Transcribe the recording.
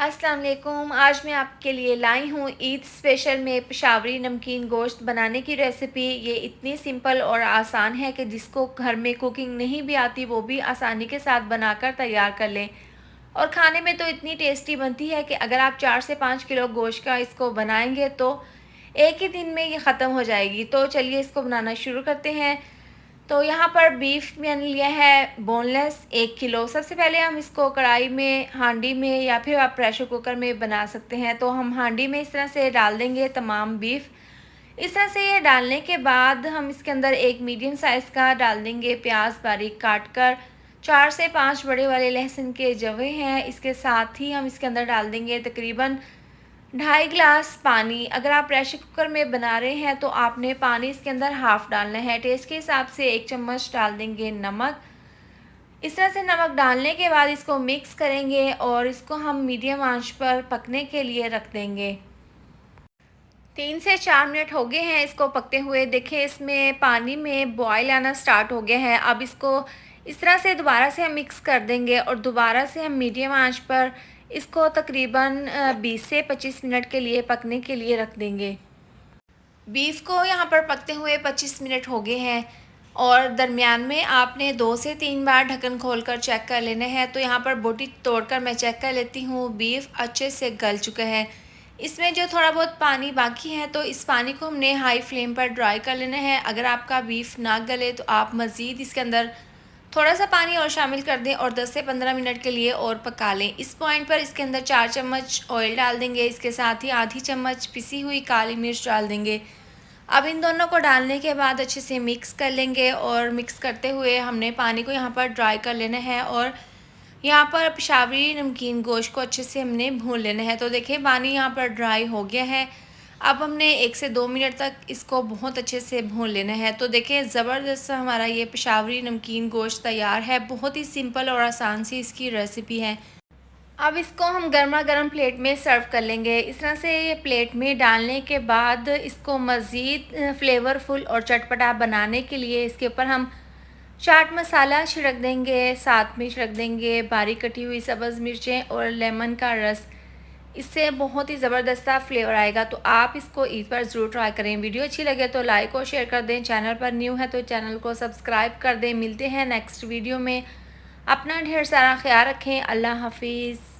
अस्सलाम वालेकुम। आज मैं आपके लिए लाई हूँ ईद स्पेशल में पेशावरी नमकीन गोश्त बनाने की रेसिपी। ये इतनी सिंपल और आसान है कि जिसको घर में कुकिंग नहीं भी आती वो भी आसानी के साथ बनाकर तैयार कर लें। और खाने में तो इतनी टेस्टी बनती है कि अगर आप 4 से 5 किलो गोश्त का इसको बनाएंगे तो एक ही दिन में ये ख़त्म हो जाएगी। तो चलिए इसको बनाना शुरू करते हैं। तो यहाँ पर बीफ मैंने लिया है बोनलेस 1 किलो। सबसे पहले हम इसको कढ़ाई में, हांडी में या फिर आप प्रेशर कुकर में बना सकते हैं। तो हम हांडी में इस तरह से डाल देंगे तमाम बीफ। इस तरह से ये डालने के बाद हम इसके अंदर एक मीडियम साइज़ का डाल देंगे प्याज बारीक काट कर। 4 से 5 बड़े वाले लहसुन के जवे हैं। इसके साथ ही हम इसके अंदर डाल देंगे तकरीबन 2.5 गिलास पानी। अगर आप प्रेशर कुकर में बना रहे हैं तो आपने पानी इसके अंदर हाफ़ डालना है। टेस्ट के हिसाब से 1 चम्मच डाल देंगे नमक। इस तरह से नमक डालने के बाद इसको मिक्स करेंगे और इसको हम मीडियम आंच पर पकने के लिए रख देंगे। 3 से 4 मिनट हो गए हैं इसको पकते हुए। देखें इसमें पानी में बॉयल आना स्टार्ट हो गया है। अब इसको इस तरह से दोबारा से हम मिक्स कर देंगे और दोबारा से हम मीडियम आंच पर इसको तकरीबन 20 से 25 मिनट के लिए पकने के लिए रख देंगे। बीफ को यहाँ पर पकते हुए 25 मिनट हो गए हैं और दरमियान में आपने 2 से 3 बार ढक्कन खोलकर चेक कर लेना है। तो यहाँ पर बोटी तोड़कर मैं चेक कर लेती हूँ। बीफ अच्छे से गल चुका है। इसमें जो थोड़ा बहुत पानी बाकी है तो इस पानी को हमने हाई फ्लेम पर ड्राई कर लेना है। अगर आपका बीफ ना गले तो आप मज़ीद इसके अंदर थोड़ा सा पानी और शामिल कर दें और 10 से 15 मिनट के लिए और पका लें। इस पॉइंट पर इसके अंदर 4 चम्मच ऑयल डाल देंगे। इसके साथ ही आधी चम्मच पिसी हुई काली मिर्च डाल देंगे। अब इन दोनों को डालने के बाद अच्छे से मिक्स कर लेंगे और मिक्स करते हुए हमने पानी को यहाँ पर ड्राई कर लेना है और यहाँ पर पेशावरी नमकीन गोश्त को अच्छे से हमने भून लेना है। तो देखिए पानी यहाँ पर ड्राई हो गया है। अब हमने 1 से 2 मिनट तक इसको बहुत अच्छे से भून लेना है। तो देखिए ज़बरदस्त हमारा ये पेशावरी नमकीन गोश्त तैयार है। बहुत ही सिंपल और आसान सी इसकी रेसिपी है। अब इसको हम गर्मा गर्म प्लेट में सर्व कर लेंगे। इस तरह से ये प्लेट में डालने के बाद इसको मज़ीद फ्लेवरफुल और चटपटा बनाने के लिए इसके ऊपर हम चाट मसाला छिड़क देंगे, साथ में छिड़क देंगे बारीक कटी हुई सब्ज़ मिर्चें और लेमन का रस। इससे बहुत ही ज़बरदस्त फ्लेवर आएगा। तो आप इसको ईद पर ज़रूर ट्राई करें। वीडियो अच्छी लगे तो लाइक और शेयर कर दें। चैनल पर न्यू है तो चैनल को सब्सक्राइब कर दें। मिलते हैं नेक्स्ट वीडियो में। अपना ढेर सारा ख्याल रखें। अल्लाह हाफिज़।